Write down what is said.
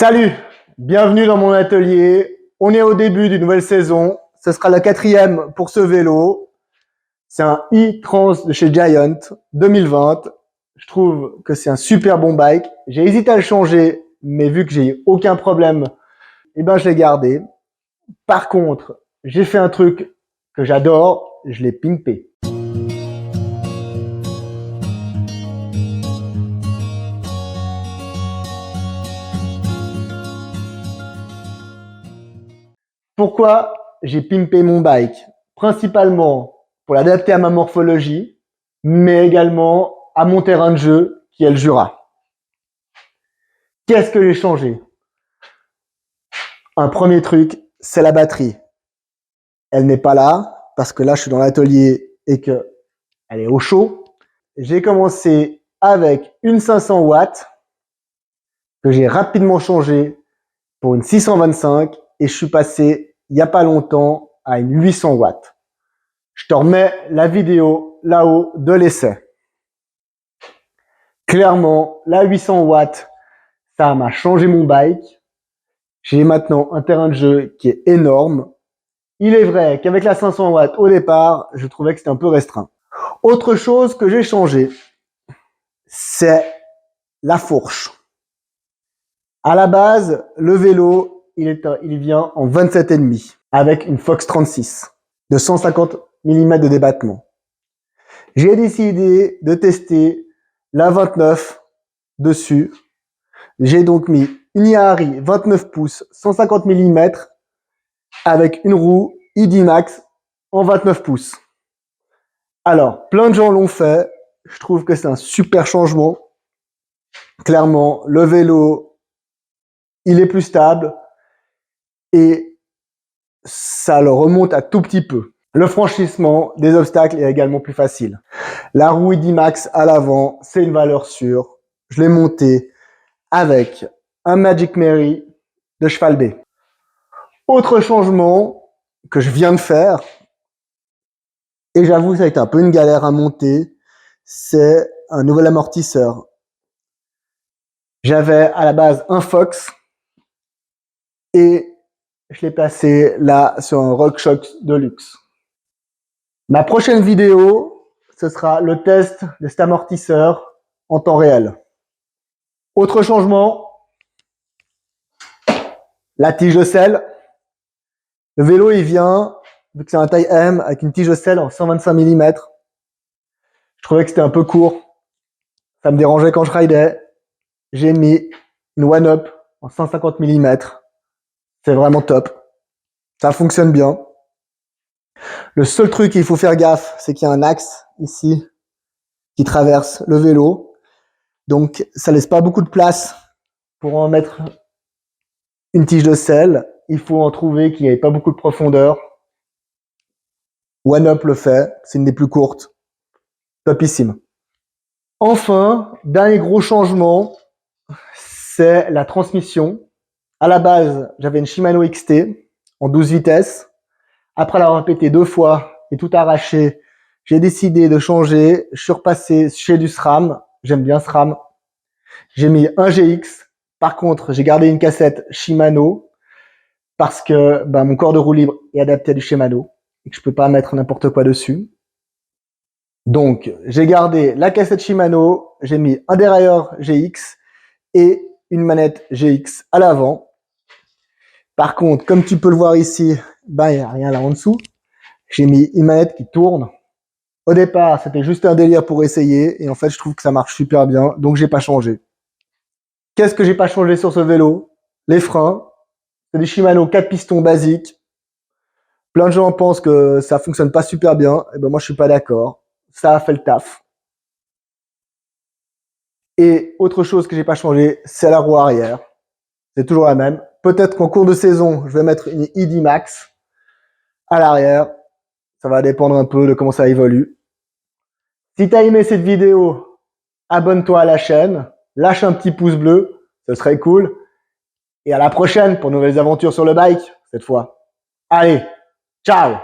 Salut, bienvenue dans mon atelier. On est au début d'une nouvelle saison. Ce sera la 4e pour ce vélo. C'est un e-trans de chez Giant 2020. Je trouve que c'est un super bon bike. J'ai hésité à le changer, mais vu que j'ai aucun problème, je l'ai gardé. Par contre, j'ai fait un truc que j'adore, je l'ai pimpé. Pourquoi j'ai pimpé mon bike? Principalement pour l'adapter à ma morphologie, mais également à mon terrain de jeu qui est le Jura. Qu'est-ce que j'ai changé? Un premier truc, c'est la batterie. Elle n'est pas là parce que là je suis dans l'atelier et que elle est au chaud. J'ai commencé avec une 500 watts que j'ai rapidement changé pour une 625 et je suis passé il n'y a pas longtemps à une 800 watts. Je te remets la vidéo là-haut de l'essai. Clairement, la 800 watts, ça m'a changé mon bike. J'ai maintenant un terrain de jeu qui est énorme. Il est vrai qu'avec la 500 watts au départ, je trouvais que c'était un peu restreint. Autre chose que j'ai changé, c'est la fourche. À la base, le vélo, il vient en 27,5 avec une Fox 36 de 150 mm de débattement. J'ai décidé de tester la 29 dessus. J'ai donc mis une Yahari 29 pouces 150 mm avec une roue ID Max en 29 pouces. Alors, plein de gens l'ont fait. Je trouve que c'est un super changement. Clairement, le vélo, il est plus stable et ça le remonte à tout petit peu. Le franchissement des obstacles est également plus facile. La roue ID Max à l'avant, c'est une valeur sûre. Je l'ai montée avec un Magic Mary de Cheval B. Autre changement que je viens de faire, et j'avoue ça a été un peu une galère à monter, c'est un nouvel amortisseur. J'avais à la base un Fox et je l'ai placé là sur un RockShox Deluxe. Ma prochaine vidéo, ce sera le test de cet amortisseur en temps réel. Autre changement, la tige de selle. Le vélo, il vient, vu que c'est un taille M, avec une tige de selle en 125 mm. Je trouvais que c'était un peu court. Ça me dérangeait quand je ridais. J'ai mis une One-Up en 150 mm. C'est vraiment top. Ça fonctionne bien. Le seul truc qu'il faut faire gaffe, c'est qu'il y a un axe ici qui traverse le vélo. Donc, ça laisse pas beaucoup de place pour en mettre une tige de selle. Il faut en trouver qui n'ait pas beaucoup de profondeur. One-Up le fait. C'est une des plus courtes. Topissime. Enfin, dernier gros changement, c'est la transmission. À la base, j'avais une Shimano XT en 12 vitesses. Après l'avoir pété 2 fois et tout arraché, j'ai décidé de changer. Je suis repassé chez du SRAM. J'aime bien SRAM. J'ai mis un GX. Par contre, j'ai gardé une cassette Shimano parce que mon corps de roue libre est adapté à du Shimano et que je peux pas mettre n'importe quoi dessus. Donc, j'ai gardé la cassette Shimano, j'ai mis un dérailleur GX et une manette GX à l'avant. Par contre, comme tu peux le voir ici, il n'y a rien là en dessous. J'ai mis une manette qui tourne. Au départ, c'était juste un délire pour essayer et en fait, je trouve que ça marche super bien, donc j'ai pas changé. Qu'est-ce que j'ai pas changé sur ce vélo? Les freins, c'est des Shimano 4 pistons basiques. Plein de gens pensent que ça fonctionne pas super bien, et moi je suis pas d'accord. Ça a fait le taf. Et autre chose que j'ai pas changé, c'est la roue arrière. C'est toujours la même. Peut-être qu'en cours de saison, je vais mettre une ID Max à l'arrière. Ça va dépendre un peu de comment ça évolue. Si tu as aimé cette vidéo, abonne-toi à la chaîne, lâche un petit pouce bleu, ce serait cool. Et à la prochaine pour de nouvelles aventures sur le bike, cette fois. Allez, ciao!